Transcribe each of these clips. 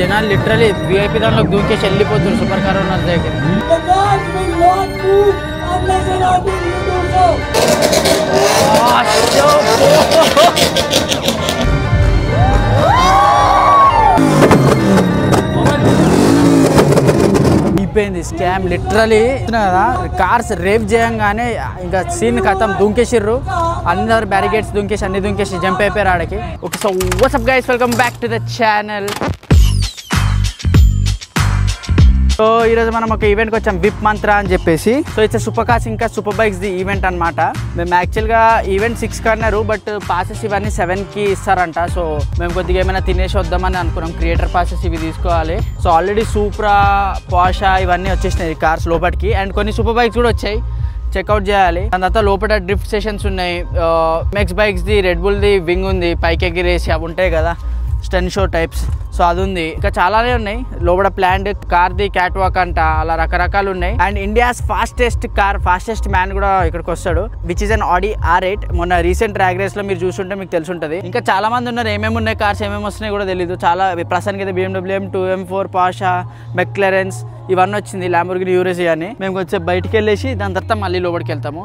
జనాలు literally VIP దాంట్లోకి దూకేసి వెళ్ళిపోతున్నారు సూపర్ కార్ ఓనర్ దగ్గర. అయిపోయింది స్కామ్ లిటరలీ కదా. కార్స్ రేవ్ చేయంగానే ఇంకా సీన్ కథం దుంకేసిర్రు, అందరు బ్యారిగేట్స్ దుంకేసి అన్ని దుంకేసి జంప్ అయిపోయారు ఆడకి. Okay, so what's up guys, welcome back to the channel. So ఈరోజు మనం ఒక ఈవెంట్కి వచ్చాం, విప్ మంత్ర అని చెప్పేసి. సో ఇట్స్ సూపర్ కార్స్ ఇంకా సూపర్ బైక్స్ ది ఈవెంట్ అనమాట. మేము యాక్చువల్గా ఈవెంట్ 6కి అన్నారు, బట్ పాసెస్ ఇవన్నీ 7కి ఇస్తారంట. సో మేము కొద్దిగా ఏమైనా తినేసి వద్దామని అనుకున్నాం, క్రియేటర్ పాసెస్ ఇవి తీసుకోవాలి. సో ఆల్రెడీ సూప్రా, పాషా ఇవన్నీ వచ్చేసినాయి కార్స్ లోపలికి, అండ్ కొన్ని సూపర్ బైక్స్ కూడా వచ్చాయి, చెక్అవుట్ చేయాలి. దాని తర్వాత లోపల డ్రిఫ్ట్ సెషన్స్ ఉన్నాయి, mess bikes the, red bull the wing ఉంది, పైకి ఎగిరేసి అవి ఉంటాయి కదా స్టన్ షో టైప్స్. సో అది ఉంది, ఇంకా చాలానే ఉన్నాయి లోపల. Planned car the cat walk అంట, అలా రకరకాలు ఉన్నాయి. అండ్ ఇండియాస్ ఫాస్టెస్ట్ మ్యాన్ కూడా ఇక్కడికి వస్తాడు, which is an Audi R8. మొన్న రీసెంట్ ర్యాగ్ రేస్ లో మీరు చూసుంటే మీకు తెలుసుంటది. ఇంకా చాలా మంది ఉన్నారు, ఏమేమి ఉన్నాయి కార్స్, ఏమేమి వస్తున్నాయి కూడా తెలియదు. చాలా ప్రస్తుతానికి అయితే BMW M2, M4, పాషా, మెక్లరెన్స్ ఇవన్నీ వచ్చింది, ల్యాంబోర్గిని యూరేసి అని. మేము కొంచెం బయటికి వెళ్ళేసి దాని తర్వాత మళ్ళీ లోపలికి వెళ్తాము.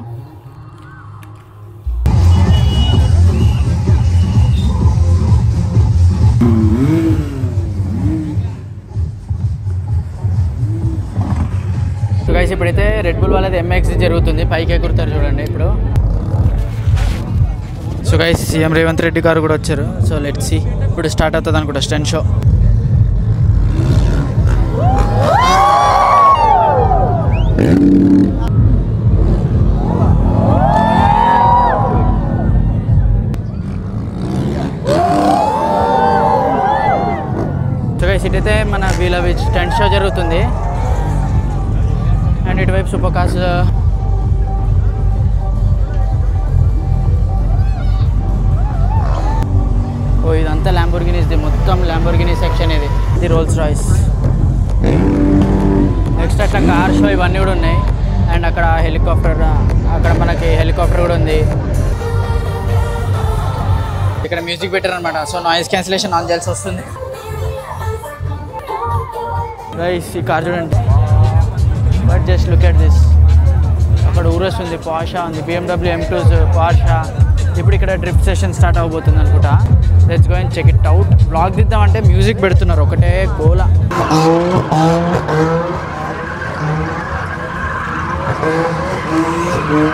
సో గైస్ ఇప్పుడైతే రెడ్ బుల్ వాళ్ళది MX జరుగుతుంది, పైకి ఎగురుతారు చూడండి ఇప్పుడు. So guys CM Revanth Reddy గారు కూడా వచ్చారు. సో లెట్స్ సీ, ఇప్పుడు స్టార్ట్ అవుతుంది అనుకుంటా స్టన్ షో. సో గైస్ ఇటైతే మన వీళ్ళ స్టంట్ షో జరుగుతుంది, అండ్ ఇటువైపు సూపర్ కార్స్. ఓ ఇదంతా ల్యాంబోర్గినీస్ది, మొత్తం ల్యాంబోర్గినీ సెక్షన్ ఇది రోల్స్ రాయ్స్. నెక్స్ట్ అట్లా కార్ షో ఇవన్నీ కూడా ఉన్నాయి, అండ్ అక్కడ హెలికాప్టర్, అక్కడ మనకి హెలికాప్టర్ కూడా ఉంది. ఇక్కడ మ్యూజిక్ పెట్టారు అనమాట, సో నాయిస్ క్యాన్సిలేషన్ ఆన్ చేయాల్సి వస్తుంది. గైస్ ఈ కార్ చూడండి, but just look at this. అక్కడ ఊరస్ ఉంది, పాషా ఉంది, BMW M2s, పాషా. ఇప్పుడు ఇక్కడ డ్రిఫ్ట్ సెషన్ స్టార్ట్ అవబోతుంది అనుకుంటా. Let's go and check it out. Blog దిద్దామంటే మ్యూజిక్ పెడుతున్నారు, ఒకటే గోల.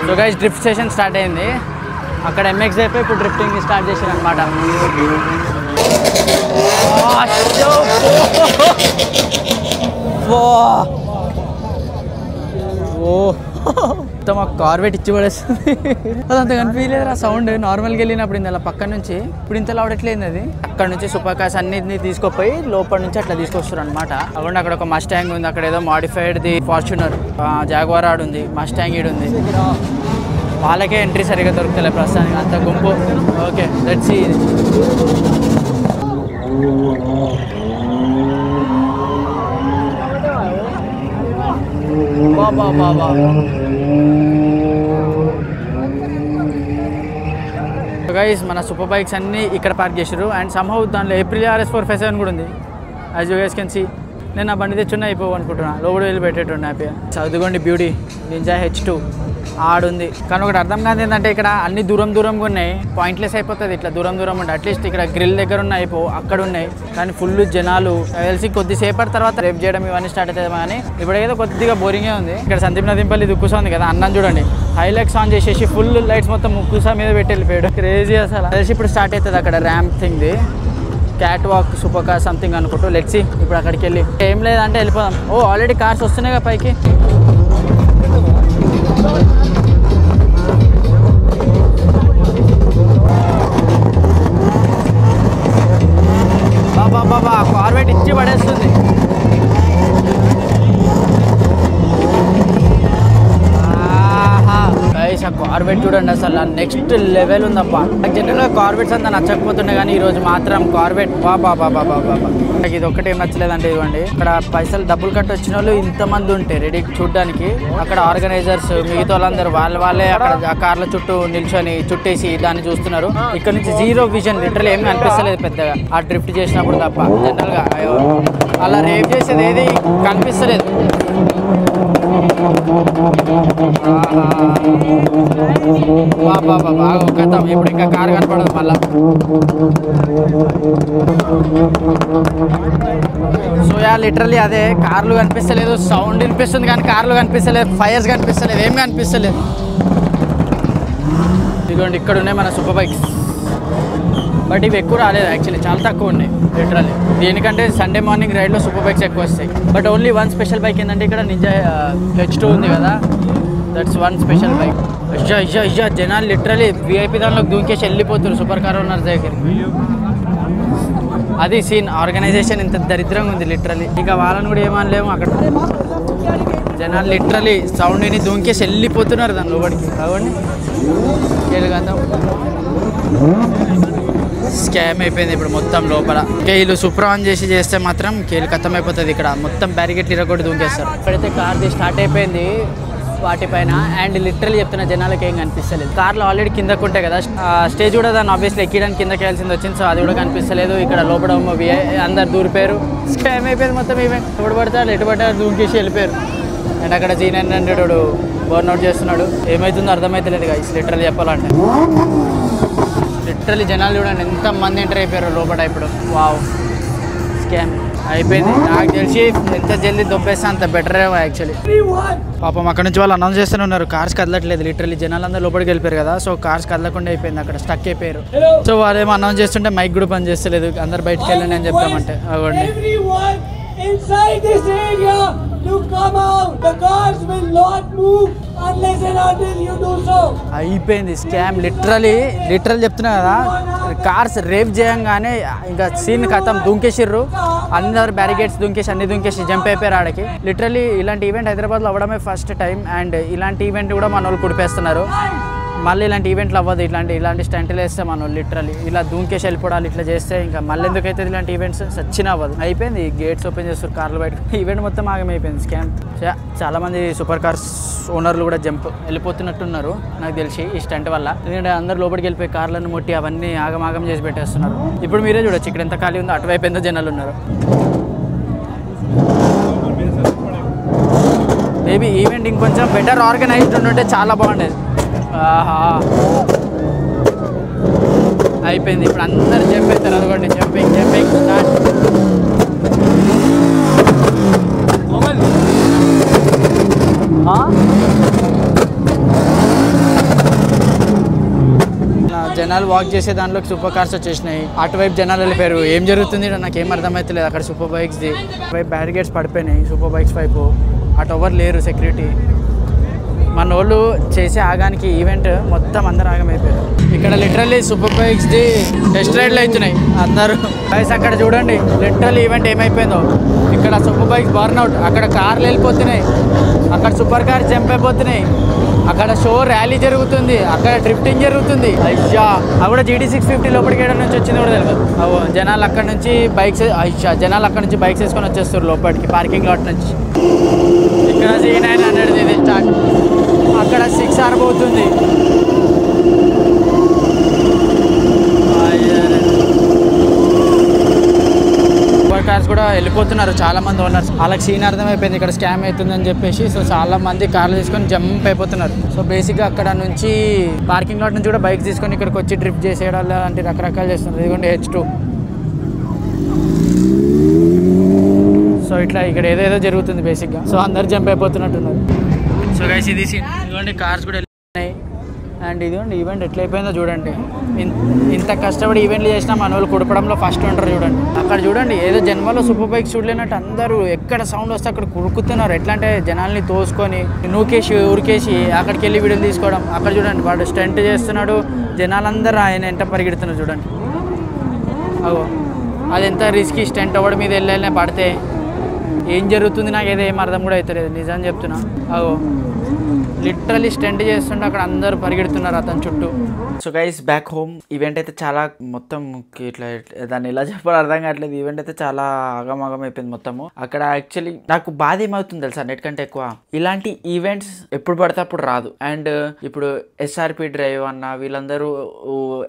So guys drift session start అయింది, అక్కడ MX అయిపోయి ఇప్పుడు డ్రిఫ్టింగ్ స్టార్ట్ చేశారు అనమాట. మొత్తం ఆ కార్ వెయిట్ ఇచ్చి పడేస్తుంది. అదంతా కనిపించలేదురా సౌండ్. నార్మల్గా వెళ్ళినప్పుడు ఇంత పక్క నుంచి, ఇప్పుడు ఇంత లావడట్లేదు. అది అక్కడ నుంచి సూపర్ కార్స్ అన్నిటిని తీసుకుపోయి లోపల నుంచి అట్లా తీసుకొస్తారు అనమాట. అక్కడ అక్కడ ఒక మస్టాంగ్ ఉంది, అక్కడ ఏదో మాడిఫైడ్ ది ఫార్చునర్, జాగ్వార్ ఆడు ఉంది, మస్టాంగ్ ఈడు ఉంది. వాళ్ళకే ఎంట్రీ సరిగ్గా దొరుకుతలే ప్రస్తుతానికి, అంత గుంపు. Okay let's see. బాబా గైస్ మన సూపర్ బైక్స్ అన్నీ ఇక్కడ పార్క్ చేసారు, అండ్ సమ్హౌ దాంట్లో Aprilia RS4 57 కూడా ఉంది. As you guys can see. నేను ఆ బండి తెచ్చున్నా అయిపోవు అనుకుంటున్నా, లోపల వెళ్ళి పెట్టేటుండే హ్యాపీగా. చదువుకోండి బ్యూటీ నింజా H2 ఆడుంది. కానీ ఒకటి అర్థం కాదు ఏంటంటే, ఇక్కడ అన్ని దూరంగా ఉన్నాయి, పాయింట్లెస్ అయిపోతుంది ఇట్లా దూరం ఉండి. అట్లీస్ట్ ఇక్కడ గ్రిల్ దగ్గర ఉన్న అయిపో, అక్కడ ఉన్నాయి, కానీ ఫుల్ జనాలు. తెలిసి కొద్దిసేపటి తర్వాత రేపు చేయడం ఇవన్నీ స్టార్ట్ అవుతుంది. కానీ ఇప్పుడైతే కొద్దిగా బోరింగే ఉంది. ఇక్కడ సందీప్ నదింపల్లి దుక్కుసా ఉంది కదా, అన్నం చూడండి హైలైట్స్ ఆన్ చేసేసి ఫుల్ లైట్స్ మొత్తం ముక్కుసా మీద పెట్టి వెళ్ళిపోయాడు. క్రేజీ అసలు. తెలిసి ఇప్పుడు స్టార్ట్ అవుతుంది అక్కడ ర్యాంప్ థింగ్ది, catwalk super car something అనుకుంటూ. లెట్స్ సీ ఇప్పుడు అక్కడికి వెళ్ళి. ఏం లేదంటే వెళ్ళిపోదాం. ఓ ఆల్రెడీ కార్స్ వస్తున్నాయి కదా పైకి. బాబా కార్ వెయిట్ ఇచ్చి పడేస్తుంది. గైస్ ఆ కార్ కార్బెట్ చూడండి అసలు నెక్స్ట్ లెవెల్ ఉందప్ప. జనరల్గా కార్బెట్స్ అంతా నచ్చకపోతుండే కానీ ఈరోజు మాత్రం కార్బెట్ నాకు ఇది ఒక్కటి ఏం నచ్చలేదంటే ఇవ్వండి, ఇక్కడ పైసలు డబ్బులు కట్టి వచ్చిన వాళ్ళు ఇంతమంది ఉంటే రెడీ చూడడానికి, అక్కడ ఆర్గనైజర్స్ మిగతా వాళ్ళందరూ వాళ్ళే అక్కడ ఆ కార్ల చుట్టూ నిల్చొని చుట్టేసి దాన్ని చూస్తున్నారు. ఇక్కడ నుంచి జీరో విజన్, లిటరల్ ఏమీ అనిపిస్తలేదు పెద్దగా ఆ డ్రిఫ్ట్ చేసినప్పుడు తప్ప. జనరల్గా అలా రేప్ చేసేది ఏది కనిపిస్తలేదు. కథం ఇప్పుడు ఇంకా కారు కనపడదు మళ్ళా. సో యా లిటరలీ అదే, కార్లు కనిపిస్తలేదు, సౌండ్ వినిపిస్తుంది కానీ కార్లు కనిపిస్తలేదు, ఫైర్స్ కనిపిస్తలేదు, ఏం కనిపిస్తలేదు. ఇదిగోండి ఇక్కడ ఉన్నాయి మన సూపర్ బైక్స్, బట్ ఇవి ఎక్కువ రాలేదు యాక్చువల్లీ, చాలా తక్కువ ఉన్నాయి లిటరల్లీ. దీనికంటే సండే మార్నింగ్ రైడ్లో సూపర్ బైక్స్ ఎక్కువ వస్తాయి. But only one special bike ఏంటంటే ఇక్కడ నింజా H2 ఉంది కదా, దట్స్ వన్ స్పెషల్ బైక్. జనాలు లిటరల్లీ VIP దానిలోకి దూకేసి వెళ్ళిపోతారు సూపర్ కార్ ఓనర్స్ దగ్గరికి. అది సీన్, ఆర్గనైజేషన్ ఇంత దరిద్రంగా ఉంది లిటరల్లీ. ఇక వాళ్ళని కూడా ఏమనలేము, అక్కడ జనాలు లిటరల్లీ సౌండ్ విని దూకేసి వెళ్ళిపోతున్నారు దాని లోపలికి. కావండి కేలుగతం స్కామ్ అయిపోయింది ఇప్పుడు మొత్తం లోపల. వీళ్ళు సూపర్ ఆన్ చేస్తే మాత్రం కేలు కథం అయిపోతుంది. ఇక్కడ మొత్తం బ్యారికేట్లు ఇరగొట్టి దూకేస్తారు. ఇప్పుడైతే కార్ది స్టార్ట్ అయిపోయింది వాటిపైన, అండ్ లిటరల్లీ చెప్తున్న జనాలకి ఏం కనిపిస్తలేదు. కార్లో ఆల్రెడీ కిందకు ఉంటాయి కదా, స్టేజ్ కూడా దాన్ని ఆబ్వియస్లీ ఎక్కడానికి కిందకి వెళ్ళాల్సింది వచ్చింది, సో అది కూడా కనిపిస్తలేదు. ఇక్కడ లోపల అందరు దూరిపోయారు, స్కామ్ అయిపోయింది మొత్తం. ఈవెంట్ ఎప్పుడు పడతారు ఎటు పడతారు దూకేసి వెళ్ళిపోయారు. అండ్ అక్కడ G900 బర్న్అవుట్ చేస్తున్నాడు, ఏమవుతుందో అర్థమవుతలేదు గైస్ లిటరల్లీ చెప్పాలంటే. లిటరల్లీ జనాలు చూడండి ఎంతమంది ఎంటర్ అయిపోయారు లోపల ఇప్పుడు. వావ్, స్కామ్ అయిపోయింది. నాకు తెలిసి ఎంత జల్దీ దొబ్బేస్తే అంత బెటర్ యాక్చువల్లీ. పాపం అక్కడ నుంచి వాళ్ళు అనౌన్స్ చేస్తూనే ఉన్నారు, కార్స్ కదలట్లేదు. లిటరల్లీ జనాలు అందరూ లోపలికి వెళ్ళిపోయారు కదా, సో కార్స్ కదలకుండా అయిపోయింది, అక్కడ స్టక్ అయిపోయారు. సో వాళ్ళేమో అనౌన్స్ చేస్తుంటే మైక్ కూడా పని చేస్తలేదు, అందరు బయటకు వెళ్ళండి అని చెప్తామంటే. అవ్వండి inside this area to come out. The cars will not move unless and until you do so. అయిపోయింది స్కామ్ లిటరల్లీ చెప్తున్నా కదా. కార్స్ రేప్ చేయంగానే ఇంకా సీన్ కథం, దూకేసిర్రు అందరు బ్యారికేడ్స్ దూకేసి అన్ని దూకేసి జంప్ అయిపోయారు ఆడకి. లిటరల్లీ ఇలాంటి ఈవెంట్ హైదరాబాద్లో అవ్వడమే ఫస్ట్ టైం, అండ్ ఇలాంటి ఈవెంట్ కూడా మన వాళ్ళు కుడిపేస్తున్నారు. మళ్ళీ ఇలాంటి ఈవెంట్లు అవ్వదు, ఇలాంటి స్టంట్లు వేస్తే మనం లిటరల్లీ ఇలా దూకేసి వెళ్ళిపోవడాలు ఇట్లా చేస్తే ఇంకా మళ్ళీ ఎందుకైతే ఇలాంటి ఈవెంట్స్ సచ్చినా అవ్వదు. అయిపోయింది, గేట్స్ ఓపెన్ చేస్తారు కార్లు బయట, ఈవెంట్ మొత్తం ఆగమైపోయింది స్కామ్. చాలామంది సూపర్ కార్స్ ఓనర్లు కూడా వెళ్ళిపోతున్నట్టున్నారు నాకు తెలిసి ఈ స్టంట్ వల్ల. ఎందుకంటే అందరు లోపలికి వెళ్ళిపోయి కార్లను ముట్టి అవన్నీ ఆగమాగం చేసి పెట్టేస్తున్నారు. ఇప్పుడు మీరే చూడొచ్చు ఇక్కడ ఎంత ఖాళీ ఉందో, అటువైపు ఎంత జనాలు ఉన్నారు. మేబీ ఈవెంట్ ఇంకొంచెం బెటర్ ఆర్గనైజ్డ్ ఉంటే చాలా బాగుండేది. ఆహా అయిపోయింది, ఇప్పుడు అందరు జంప్ అవుతారు. అదిగోండి జంపింగ్ స్టార్ట్. జనాలు వాక్ చేసే దాంట్లోకి సూపర్ కార్స్ వచ్చేసినాయి, అటువైపు జనాలు వెళ్ళిపోయారు. ఏం జరుగుతుంది నాకు ఏం అర్థమవుతలేదు. అక్కడ సూపర్ బైక్స్ది వైపు బ్యారికేడ్స్ పడిపోయినాయి, సూపర్ బైక్స్ వైపు అటు ఎవరు లేరు సెక్యూరిటీ. మన వాళ్ళు చేసే ఆగానికి ఈవెంట్ మొత్తం అందరు ఆగమైపోయారు. ఇక్కడ లిటరల్లీ సూపర్ బైక్స్ది టెస్ట్ రైడ్లు అవుతున్నాయి అందరూ బైక్స్. అక్కడ చూడండి లిటరల్లీ ఈవెంట్ ఏమైపోయిందో. ఇక్కడ సూపర్ బైక్స్ బర్న్అవుట్, అక్కడ కార్లు వెళ్ళిపోతున్నాయి, అక్కడ సూపర్ కార్స్ జంప్ అయిపోతున్నాయి, అక్కడ షో ర్యాలీ జరుగుతుంది, అక్కడ డ్రిఫ్టింగ్ జరుగుతుంది. అయ్యా అక్కడ GT650 లోపలికి వేయడం నుంచి వచ్చింది కూడా తెలియదు. జనాలు అక్కడ నుంచి బైక్స్ వేసుకొని వచ్చేస్తారు లోపలికి పార్కింగ్ లాట్ నుంచి. ఇక్కడ G900 ఇది స్టార్ట్, అక్కడ 6R పోతుంది. సూపర్ కార్స్ కూడా వెళ్ళిపోతున్నారు చాలా మంది ఓనర్స్. వాళ్ళకి సీన్ అర్థమైపోయింది ఇక్కడ స్కామ్ అవుతుందని చెప్పేసి. సో చాలా మంది కార్లు తీసుకొని జంప్ అయిపోతున్నారు. సో బేసిక్గా అక్కడ నుంచి పార్కింగ్ లాట్ నుంచి కూడా బైక్ తీసుకొని ఇక్కడికి వచ్చి డ్రిఫ్ట్ చేసేయడం లాంటి రకరకాలు చేస్తున్నారు. ఇదిగోండి H2. సో ఇట్లా ఇక్కడ ఏదేదో జరుగుతుంది బేసిక్గా. సో అందరు జంప్ అయిపోతున్నట్టున్నారు. సో గైస్ ఇది సీన్. ఇదిగోండి కార్స్ కూడా వెళ్ళినాయి. అండ్ ఇదిగోండి ఈవెంట్ ఎట్లా అయిపోయిందో చూడండి. ఇంత కష్టపడి ఈవెంట్లు చేసినా మన వాళ్ళు కుడపడంలో ఫస్ట్ ఉంటారు చూడండి. అక్కడ చూడండి ఏదో జన్మలో సూపర్ బైక్స్ చూడలేనట్టు అందరూ ఎక్కడ సౌండ్ వస్తే అక్కడ కురుకుతున్నారు. ఎట్లా అంటే జనాల్ని తోసుకొని నూకేసి ఉరికేసి అక్కడికి వెళ్ళి వీడియోలు తీసుకోవడం. అక్కడ చూడండి వాడు స్టంట్ చేస్తున్నాడు, జనాలందరూ ఆయన వెంట పరిగెడుతున్నారు చూడండి. అగో అది ఎంత రిస్కీ స్టంట్ అవ్వడం మీద వెళ్ళాలనే పడితే ఏం జరుగుతుంది నాకు ఏదో ఏం అర్థం కూడా అవుతలేదు నిజం చెప్తున్నా. అగో లిటరలీ స్టెండ్ చేస్తుంటే అక్కడ అందరూ పరిగెడుతున్నారు అతని చుట్టూ. So guys back home event అయితే చాలా మొత్తం ఇట్లా దాన్ని ఎలా చెప్పాలో అర్థం కావట్లేదు. ఈవెంట్ అయితే చాలా ఆగమాగం అయిపోయింది మొత్తము. అక్కడ యాక్చువల్లీ నాకు బాధ ఏమవుతుంది తెలుసా, అన్నిటికంటే ఎక్కువ ఇలాంటి ఈవెంట్స్ ఎప్పుడు పడితే అప్పుడు రాదు. అండ్ ఇప్పుడు ఎస్ఆర్పి డ్రైవ్ అన్న వీళ్ళందరూ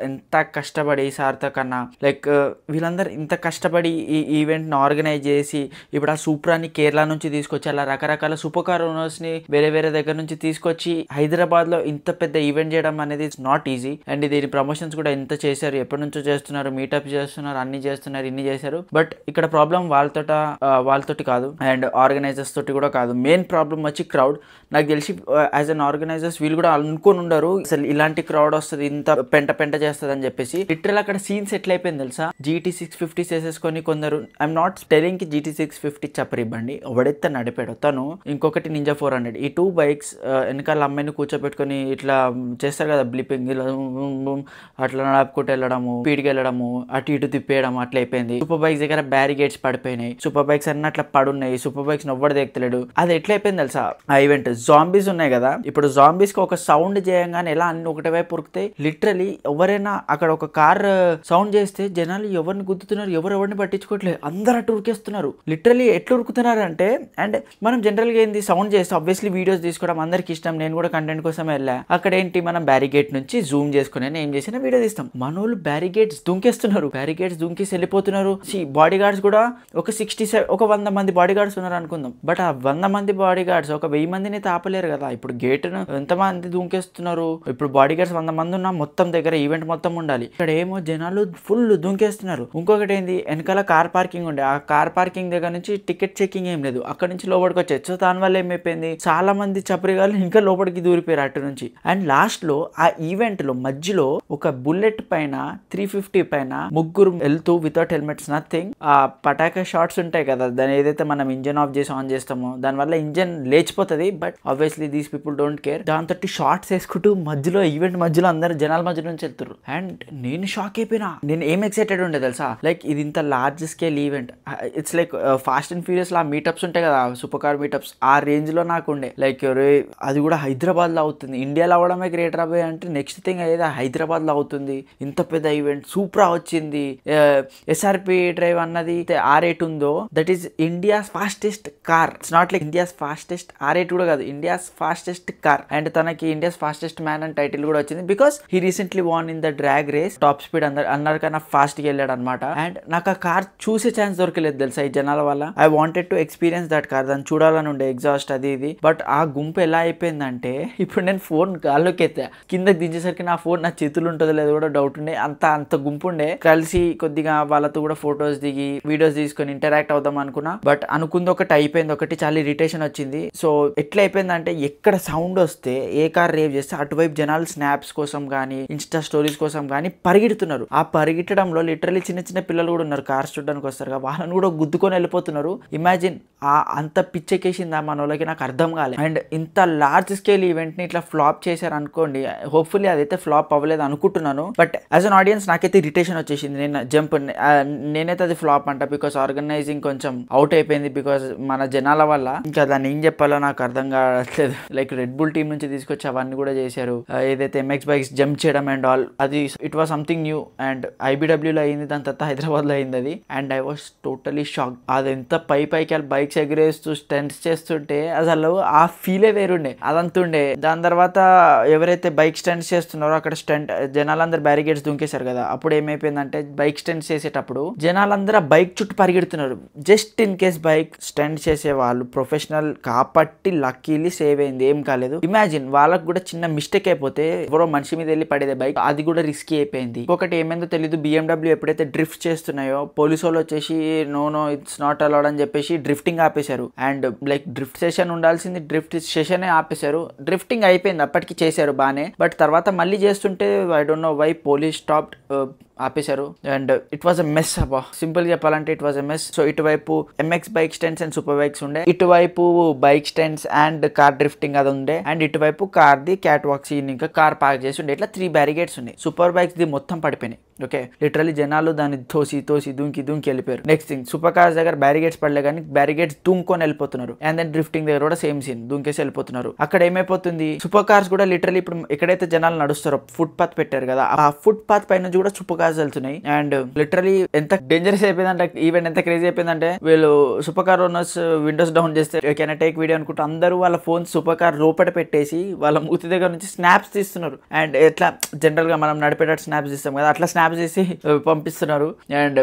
ఎంత కష్టపడి సార్థక్ అన్న లైక్ వీళ్ళందరూ ఇంత కష్టపడి ఈ ఈవెంట్ని ఆర్గనైజ్ చేసి ఇప్పుడు ఆ సూప్రాని కేరళ నుంచి తీసుకొచ్చి అలా రకరకాల సూపర్ కార్ ఓనర్స్ని వేరే వేరే దగ్గర నుంచి తీసుకొచ్చి హైదరాబాద్లో ఇంత పెద్ద ఈవెంట్ చేయడం అనేది ఇట్స్ నాట్ ఈజీ. అండ్ దీని ప్రమోషన్స్ కూడా ఎంత చేశారు, ఎప్పటి నుంచో చేస్తున్నారు, మీటప్ చేస్తున్నారు, అన్ని చేస్తున్నారు, ఇన్ని చేశారు. బట్ ఇక్కడ ప్రాబ్లం వాళ్ళతోటి కాదు అండ్ ఆర్గనైజర్స్ తోటి కూడా కాదు. మెయిన్ ప్రాబ్లం వచ్చి క్రౌడ్. నాకు తెలిసి యాజ్ అన్ ఆర్గనైజర్స్ వీళ్ళు కూడా అనుకుని ఉండరు అసలు ఇలాంటి క్రౌడ్ వస్తుంది, ఇంత పెంట చేస్తుంది అని చెప్పేసి. లిటరల్ అక్కడ సీన్స్ ఎట్లా అయిపోయింది తెలుసా, GT 650 చేసేసుకొని కొందరు, ఐఎమ్ నాట్ టెలింగ్ కి GT 650 చప్పరివ్వండి, ఎవడైతే నడిపాడు తను, ఇంకొకటి నింజా 400, ఈ 2 బైక్స్ వెనకాల అమ్మాయిని కూర్చోబెట్టుకొని ఇట్లా చేస్తారు కదా బ్లిపింగ్, ఇలా అట్లా నడుపుకుంటూ వెళ్ళడము, స్పీడ్కి వెళ్ళడము, అటు ఇటు తిప్పేయడం అట్లా అయిపోయింది. సూపర్ బైక్స్ దగ్గర బ్యారిగేట్స్ పడిపోయినాయి, సూపర్ బైక్స్ అన్ని అట్లా పడున్నాయి, సూపర్ బైక్స్ ఎవ్వడు దేక్తలేడు. అది ఎట్లా అయిపోయింది తెలుసా ఆ ఈవెంట్. జాంబీస్ ఉన్నాయి కదా, ఇప్పుడు జాంబీస్ కి ఒక సౌండ్ చేయగానే ఎలా అన్ని ఒకటే వైపు ఉరుకుతాయి. లిటరలీ ఎవరైనా అక్కడ ఒక కార్ సౌండ్ చేస్తే జనాలు ఎవరిని గుద్దుతున్నారు, ఎవరిని పట్టించుకోవట్లేదు, అందరు అటు ఉరికేస్తున్నారు. లిటరలీ ఎట్లా ఉరుకుతున్నారు అంటే, అండ్ మనం జనరల్ గా ఏంది సౌండ్ చేస్తే ఆబ్వియస్లీ వీడియోస్ తీసుకోవడం అందరికి ఇష్టం, నేను కూడా కంటెంట్ కోసం వెళ్ళా. అక్కడ ఏంటి మనం బ్యారిగేట్ నుంచి జూమ్ చేసుకుని ఏం చేసినా వీడియో తీస్తాం. మనోళ్ళు బ్యారిగేట్స్ దుంకేస్తున్నారు, బ్యారిగేట్స్ దుంకేసి వెళ్ళిపోతున్నారు. బాడీ గార్డ్స్ కూడా ఒక 100 మంది బాడీ గార్డ్స్ ఉన్నారు అనుకుందాం, బట్ ఆ 100 మంది బాడీ గార్డ్స్ ఒక 1000 మందిని తాపలేరు కదా. ఇప్పుడు గేట్ ఎంతమంది దుంకేస్తున్నారు, ఇప్పుడు బాడీ గార్డ్స్ 100 మంది ఉన్నా మొత్తం దగ్గర ఈవెంట్ మొత్తం ఉండాలి. ఇక్కడ ఏమో జనాలు ఫుల్ దుంకేస్తున్నారు. ఇంకొకటి ఏంది, వెనకాల కార్ పార్కింగ్ ఉండే, ఆ కార్ పార్కింగ్ దగ్గర నుంచి టికెట్ చెకింగ్ ఏం లేదు, అక్కడ నుంచి లోపలికి వచ్చేది. సో దానివల్ల ఏమైపోయింది, చాలా మంది చప్రిగాళ్ళు ఇంకా లోపలికి దూరిపోయారు అటు నుంచి. అండ్ లాస్ట్ లో ఆ ఈవెంట్ లో మధ్యలో ఒక బుల్లెట్ పైన 350 పైన ముగ్గురు వెళ్తూ వితౌట్ హెల్మెట్స్, నథింగ్, ఆ పటాకా షాట్స్ ఉంటాయి కదా, దాని ఏదైతే మనం ఇంజన్ ఆఫ్ చేసి ఆన్ చేస్తామో దానివల్ల ఇంజన్ లేచిపోతుంది, but obviously these people don't care. దాంతో షార్ట్స్ వేసుకుంటూ మధ్యలో ఈవెంట్ మధ్యలో అందరు జనాల మధ్య నుంచి వెళ్తారు. అండ్ నేను షాక్ అయిపోయినా, నేను ఏం ఎక్సైటెడ్ ఉండే తెలుసా, లైక్ ఇది ఇంత large scale event, it's like fast and furious law meetups ఉంటాయి కదా, సూపర్ కార్ మీటప్స్, ఆ రేంజ్ లో నాకు ఉండే. లైక్ అది కూడా హైదరాబాద్ లో అవుతుంది, ఇండియాలో అవడమే గ్రేట్ రాబోయే అంటే నెక్స్ట్ థింగ్ అయ్యేది హైదరాబాద్ లో అవుతుంది. ఇంత పెద్ద ఈవెంట్ సూపర్ వచ్చింది. ఎస్ఆర్పి డ్రైవ్ అన్నది R8 ఉందో, that is India's fastest car. It's not like India's fastest R8 కూడా కాదు, ఇండియాస్ ఫాస్టెస్ట్ కార్. అండ్ తనకి ఇండియాస్ ఫాస్టెస్ట్ మ్యాన్ అని టైటిల్ కూడా వచ్చింది, because he recently won in the drag race. Top speed అన్నారు కన్నా ఫాస్ట్ గా వెళ్ళాడు అనమాట. అండ్ నాకు ఆ కార్ చూసే ఛాన్స్ దొరకలేదు తెలుసా ఈ జనాల వల్ల. I wanted to experience that car, దాన్ని చూడాలని ఉండే, ఎగ్జాస్ట్ అది ఇది. బట్ ఆ గుంపు ఎలా అయిపోయిందంటే, ఇప్పుడు నేను ఫోన్ గాల్లోకి ఎత్తా, కిందకి దించేసరికి నా ఫోన్ నా చేతులు ఉంటుందో లేదో కూడా డౌట్ ఉండే, అంత గుంపు ఉండే. కలిసి కొద్దిగా వాళ్ళతో కూడా ఫొటోస్ దిగి వీడియోస్ తీసుకొని ఇంటరాక్ట్ అవుదాం అనుకున్నా, బట్ అనుకుంది ఒకటి అయిపోయింది ఒకటి, చాలా ఇరిటేషన్ వచ్చింది. సో ఎట్లా అయిపోయిందంటే, ఎక్కడ సౌండ్ వస్తే ఏ కార్ రేవ్ చేస్తే అటువైపు జనాలు స్నాప్స్ కోసం కానీ ఇన్స్టా స్టోరీస్ కోసం కానీ పరిగెడుతున్నారు. ఆ పరిగెట్టడంలో లిటరలీ చిన్న చిన్న పిల్లలు కూడా ఉన్నారు, కార్స్ చూడడానికి వస్తారు, వాళ్ళని కూడా గుద్దుకొని వెళ్ళిపోతున్నారు. ఇమాజిన్ అంత పిచ్చెక్కేసిందా మన వాళ్ళకి, నాకు అర్థం కాలేదు. అండ్ ఇంత లార్జ్ స్కేల్ ఈవెంట్ ని ఇట్లా ఫ్లాప్ చేశారు అనుకోండి, హోప్ఫుల్లీ అదైతే ఫ్లాప్ అవ్వలేదు అనుకుంటున్నాను. బట్ యాజ్ అన్ ఆడియన్స్ నాకైతే ఇరిటేషన్ వచ్చేసింది. నేనైతే అది ఫ్లాప్ అంట, బికాస్ ఆర్గనైజింగ్ కొంచెం అవుట్ అయిపోయింది బికాస్ మన జనాల వల్ల. ఇంకా దాన్ని ఏం చెప్పాలో నాకు అర్థం కావట్లేదు. లైక్ రెడ్ బుల్ టీమ్ నుంచి తీసుకొచ్చి అవన్నీ కూడా చేశారు, ఏదైతే MX బైక్స్ జంప్ చేయడం అండ్ ఆల్, అది it was something new. And IBW లో అయింది, దాని తర్వాత హైదరాబాద్ లో అయింది అది. And I was totally shock. అది ఎంత పైకి బైక్స్ ఎగిరేస్తూ స్టంట్స్ చేస్తుంటే అసలు ఆ ఫీలే వేరుండే, అదంతుండే. దాని తర్వాత ఎవరైతే బైక్ స్టంట్స్ చేస్తున్నారో అక్కడ జనాలందరూ బ్యారిగేట్స్ దుంకేశారు కదా, అప్పుడు ఏమైపోయిందంటే బైక్ స్టంట్స్ చేసేటప్పుడు జనాలందరూ ఆ బైక్ చుట్టూ పరిగెడుతున్నారు. Just in case bike stunt చేసే వాళ్ళు ప్రొఫెషనల్ కాబట్టి లక్కీలీ సేవ్ అయింది, ఏం కాలేదు. ఇమాజిన్ వాళ్ళకు కూడా చిన్న మిస్టేక్ అయిపోతే ఎవరో మనిషి మీద వెళ్ళి పడేదే బైక్, అది కూడా రిస్కీ అయిపోయింది. ఒకటి ఏమైందో తెలీదు, BMW ఎప్పుడైతే డ్రిఫ్ట్ చేస్తున్నాయో పోలీసు వాళ్ళు వచ్చేసి నో ఇట్స్ నాట్ అలౌడ్ అని చెప్పేసి డ్రిఫ్టింగ్ ఆపేశారు. అండ్ లైక్ డ్రిఫ్ట్ సెషన్ ఉండాల్సింది డ్రిఫ్ట్ సెషన్ ఆపేశారు. డ్రిఫ్టింగ్ అయిపోయింది అప్పటికి, చేశారు బానే, బట్ తర్వాత మళ్ళీ చేస్తుంటే I don't know why police stopped. ఆపేశారు. And it was a mess అబ్బా, సింపుల్ చెప్పాలంటే it was a mess. So ఇటువైపు MX bike stands and super bikes ఉండే, ఇటువైపు bike stands and car drifting అది ఉండే, అండ్ ఇటువైపు car the catwalk scene ఇంకా కార్ పార్క్ చేసి ఉండే. ఇట్లా 3 బ్యారిగేడ్స్ ఉన్నాయి. సూపర్ బైక్స్ ది మొత్తం పడిపోయినాయి. ఓకే, లిటరలీ జనాలు దాన్ని తోసి దుంకి వెళ్ళిపోయారు. నెక్స్ట్ థింగ్, సూపర్ కార్స్ దగ్గర బ్యారిగేడ్స్ పడలే కానీ బ్యారిగేడ్స్ దుంకొని వెళ్ళిపోతున్నారు. అండ్ దెన్ డ్రిఫ్టింగ్ దగ్గర కూడా సేమ్ సీన్, దుంకేసి వెళ్ళిపోతున్నారు. అక్కడ ఏమైపోతుంది, సూపర్ కార్స్ కూడా లిటరలీ ఇప్పుడు ఎక్కడైతే జనాలు నడుస్తారో ఫుట్ పాత్ పెట్టారు కదా, ఆ ఫుట్ పాత్ పై నుంచి కూడా సూపర్ కార్స్ వెళ్తున్నాయి. అండ్ లిటరలీ ఎంత డేంజరస్ అయిపోయిందంటే, ఈవెంట్ ఎంత క్రేజీ అయిపోయిందంటే, వీళ్ళు super car owners Windows down చేస్తే కెన్ టేక్ వీడియో అనుకుంటూ అందరూ వాళ్ళ ఫోన్ సూపర్ కార్ లోపల పెట్టేసి వాళ్ళ మూతి దగ్గర నుంచి స్నాప్స్ తీస్తున్నారు. అండ్ ఎట్లా జనరల్ గా మనం నడిపేటట్టు స్నాప్స్ తీస్తాం కదా, అట్లా స్నాప్స్ చేసి పంపిస్తున్నారు. అండ్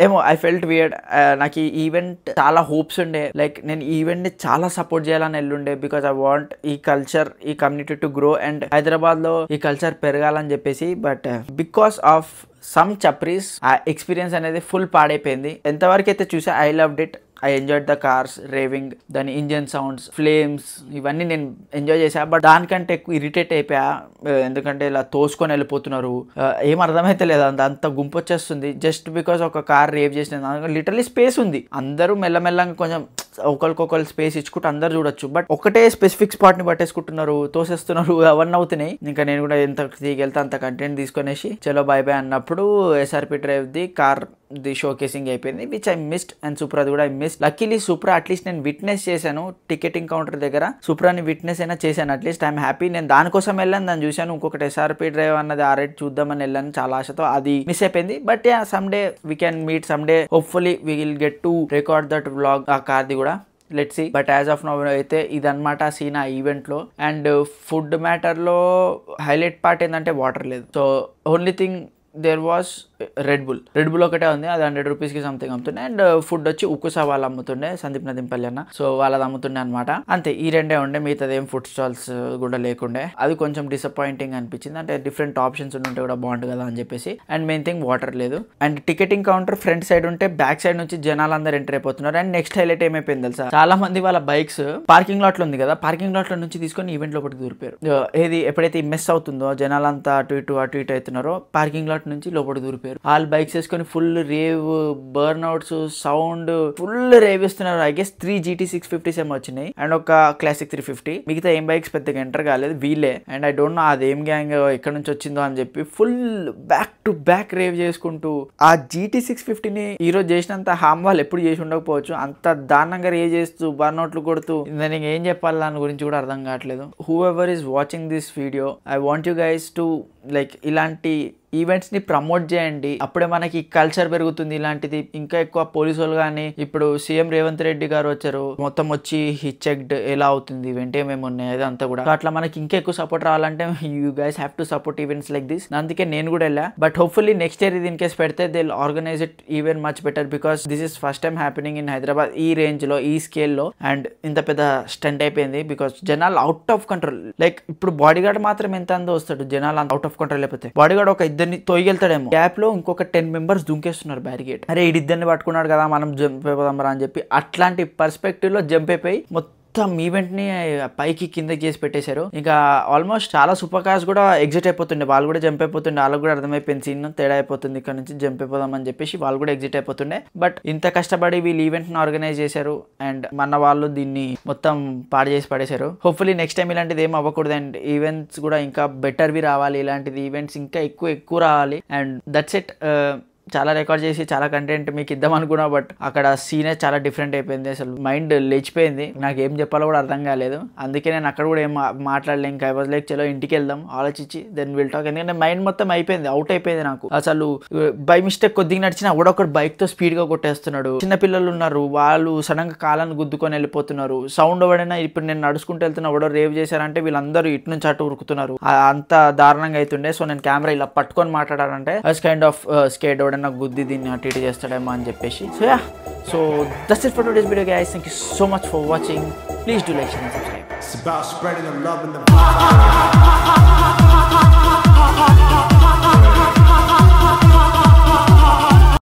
ఏమో ఐ ఫెల్ట్ వియర్డ్. నాకు ఈ ఈవెంట్ చాలా హోప్స్ ఉండే, లైక్ నేను ఈవెంట్ ని చాలా సపోర్ట్ చేయాలని వెళ్ళుండే, బికాస్ ఐ వాంట్ ఈ కల్చర్, ఈ community to grow and Hyderabad లో ఈ కల్చర్ పెరగాలని చెప్పేసి. బట్ బికాస్ ఆఫ్ సమ్ చప్రీస్ ఆ ఎక్స్పీరియన్స్ అనేది ఫుల్ పాడైపోయింది. ఎంతవరకు అయితే చూసా I loved it. I enjoyed the cars, raving, దాని ఇంజన్ సౌండ్స్, ఫ్లేమ్స్, ఇవన్నీ నేను ఎంజాయ్ చేశా. బట్ దానికంటే ఎక్కువ ఇరిటేట్ అయిపోయా, ఎందుకంటే ఇలా తోసుకొని వెళ్ళిపోతున్నారు. ఏం అర్థమైతే లేదు, అంత గుంపు వచ్చేస్తుంది జస్ట్ బికాస్ ఒక కార్ రేవ్ చేసిన. లిటరలీ స్పేస్ ఉంది, అందరూ మెల్లమెల్లగా కొంచెం ఒకరికొకరు స్పేస్ ఇచ్చుకుంటూ అందరు చూడొచ్చు. బట్ ఒకటే స్పెసిఫిక్ స్పాట్ ని పట్టేసుకుంటున్నారు, తోసేస్తున్నారు, అవన్నీ అవుతున్నాయి. ఇంకా నేను కూడా ఎంత దిగెళ్తే అంత కంటెంట్ తీసుకొనేసి చలో బై బై అన్నప్పుడు SRP drive the car the showcasing అయిపోయింది, which I missed. And Supra కూడా I miss. Luckily Supra at least నేను విట్నెస్ చేశాను టికెటింగ్ కౌంటర్ దగ్గర, సూప్రాని విట్నెస్ అయినా చేశాను. At least I'm happy. నేను దానికోసం వెళ్ళాను, దాన్ని చూశాను. ఇంకొకటి SRP డ్రైవ్ అన్నది ఆ రేట్ చూద్దామని వెళ్ళాను చాలా ఆశతో, అది మిస్ అయిపోయింది. But ya, some day we can meet, some day hopefully we will get to record that vlog, ఆ కార్ది కూడా. Let's see. But as of now అయితే ఇదన్నమాట సీన్ ఆ ఈవెంట్ లో. అండ్ ఫుడ్ మ్యాటర్ లో హైలైట్ పార్ట్ ఏంటంటే వాటర్ లేదు. So only thing there was Red Bull ఒకటే ఉంది, అది 100 రూపీస్ కి సంథింగ్ అమ్ముతుండే. అండ్ ఫుడ్ వచ్చి ఉక్కుసా వాళ్ళు అమ్ముతుండే, సందీప్ నదింపల్లి అన్న, సో వాళ్ళది అమ్ముతుండే అనమాట. అంతే, ఈ రెండే ఉండే, మిగతాది ఏం ఫుడ్ స్టాల్స్ కూడా లేకుండే. అది కొంచెం డిసప్పాయింటింగ్ అనిపించింది, అంటే డిఫరెంట్ ఆప్షన్స్ ఉంటే కూడా బాగుంటుంది కదా అని చెప్పేసి. అండ్ మెయిన్ థింగ్ వాటర్ లేదు. And ticketing counter front side ఉంటే బ్యాక్ సైడ్ నుంచి జనాలు అందరూ ఎంటర్ అయిపోతున్నారు. అండ్ నెక్స్ట్ హైలైట్ ఏమైపోయింది తెలుసా, చాలా మంది వాళ్ళ బైక్స్ పార్కింగ్ లాట్ లో ఉంది కదా, పార్కింగ్ లాట్ లో నుంచి తీసుకొని ఈవెంట్ లోపలికి దూరిపోయారు. ఏది ఎప్పుడైతే మిస్ అవుతుందో, జనాలంతా అటు ఇటు అవుతున్నారో, పార్కింగ్ లాట్ నుంచి లోపలికి దూరిపోయారు. ఆల్ బైక్స్ వేసుకొని full rev, burnouts, sound, full rev ఇస్తున్నారు. ఐ గెస్ 3 GT 650s ఏమో వచ్చినాయి అండ్ ఒక క్లాసిక్ 350. మిగతా ఏం బైక్స్ పెద్దగా ఎంటర్ కాలేదు, వీలే. అండ్ ఐ డోంట్ నో అదేం గ్యాంగ్ ఎక్కడ నుంచి వచ్చిందో అని చెప్పి full back to back rave చేసుకుంటూ ఆ GT 650ని ఈరోజు చేసినంత హామ్ వాళ్ళు ఎప్పుడు చేసి ఉండకపోవచ్చు, అంత దారుణంగా రేవ్ చేస్తూ బర్న్ అవుట్లు కొడుతూ నేను ఏం చెప్పాలి దాని గురించి కూడా అర్థం కావట్లేదు. Who ever is watching this video, I want you guys to like ఇలాంటి ఈవెంట్స్ ని ప్రమోట్ చేయండి, అప్పుడే మనకి కల్చర్ పెరుగుతుంది. ఇలాంటిది ఇంకా ఎక్కువ పోలీసు వాళ్ళు కానీ, ఇప్పుడు సీఎం రేవంత్ రెడ్డి గారు వచ్చారు, మొత్తం వచ్చి హిట్ చెక్డ్ ఎలా అవుతుంది ఈవెంట్, ఏమేమి ఉన్నాయి అదంతా కూడా. అట్లా మనకి ఇంకా ఎక్కువ సపోర్ట్ రావాలంటే you guys have to support events like this. అందుకే నేను కూడా వెళ్ళా. బట్ హోప్ఫుల్లీ నెక్స్ట్ ఇయర్ ఇది ఇన్ కేస్ పెడితే they will organise it even much better, because this is first time happening in Hyderabad, ఈ రేంజ్ లో, ఈ స్కేల్ లో. అండ్ ఇంత పెద్ద స్టంట్ అయిపోయింది బికాస్ జనాలు అవుట్ ఆఫ్ కంట్రోల్. లైక్ ఇప్పుడు బాడీ గార్డ్ మాత్రం ఎంత అందో వస్తాడు, జనాలు అవుట్ ఆఫ్ కంట్రోల్ అయిపోతే బాడీ గార్డ్ ఒక ఇద్దరిని తోయగలుగుతాడేమో, గ్యాప్ లో ఇంకొక 10 మెంబర్స్ దుంకేస్తున్నారు బ్యారిగేడ్. అరే ఇద్దరిని పట్టుకున్నాడు కదా, మనం జంప్ అయిపోదాం రా అని చెప్పి అట్లాంటి పర్స్పెక్టివ్ లో జంప్ అయిపోయి మొత్తం ఈవెంట్ ని పైకి కిందకి చేసి పెట్టేశారు. ఇంకా ఆల్మోస్ట్ చాలా సూపర్ కార్స్ కూడా ఎగ్జిట్ అయిపోతుండే, వాళ్ళు కూడా జంప్ అయిపోతుండే. వాళ్ళకి కూడా అర్థమైపోయింది సీన్ తేడా అయిపోతుంది, ఇక్కడ నుంచి జంప్ అయిపోదాం అని చెప్పేసి వాళ్ళు కూడా ఎగ్జిట్ అయిపోతుండే. బట్ ఇంత కష్టపడి వీళ్ళు ఈవెంట్ ని ఆర్గనైజ్ చేశారు అండ్ మన వాళ్ళు దీన్ని మొత్తం పాడు చేసి పడేశారు. హోప్ఫుల్లీ నెక్స్ట్ టైం ఇలాంటిది ఏం అవ్వకూడదు అండ్ ఈవెంట్స్ కూడా ఇంకా బెటర్వి రావాలి, ఇలాంటిది ఈవెంట్స్ ఇంకా ఎక్కువ రావాలి. And that's it. చాలా రికార్డ్ చేసి చాలా కంటెంట్ మీకు ఇద్దాం అనుకున్నా, బట్ అక్కడ సీనే చాలా డిఫరెంట్ అయిపోయింది. అసలు మైండ్ లేచిపోయింది, నాకు ఏం చెప్పాలో కూడా అర్థం కాలేదు. అందుకే నేను అక్కడ కూడా ఏం మాట్లాడలే. ఇంకా ఐ వాజ్ లైక్ చలో ఇంటికి వెళ్దాం ఆలోచించి దెన్ విల్ టాక్. ఎందుకంటే మైండ్ మొత్తం అయిపోయింది, అవుట్ అయిపోయింది నాకు. అసలు బై మిస్టేక్ కొద్దిగా నడిచిన ఒకడొకడు బైక్ తో స్పీడ్ గా కొట్టేస్తున్నాడు. చిన్న పిల్లలు ఉన్నారు, వాళ్ళు సడన్ గా కాళ్ళను గుద్దుకొని వెళ్ళిపోతున్నారు. సౌండ్ ఎవడైనా ఇప్పుడు నేను నడుచుకుంటూ వెళ్తున్నా ఎవడో రేవ్ చేశారంటే వీళ్ళందరూ ఇటు నుంచి అటు ఉరుకుతున్నారు. అంత దారుణంగా అవుతుండే. సో నేను కెమెరా ఇలా పట్టుకొని మాట్లాడాలంటే కైండ్ ఆఫ్ స్కేట్ నాకు గుద్ది దీన్ని అటు ఇటు చేస్తాడేమో అని చెప్పేసి. So yeah, so that's it for today's video guys. Thank you so much for watching. Please do like, share and subscribe. It's about spreading the love and the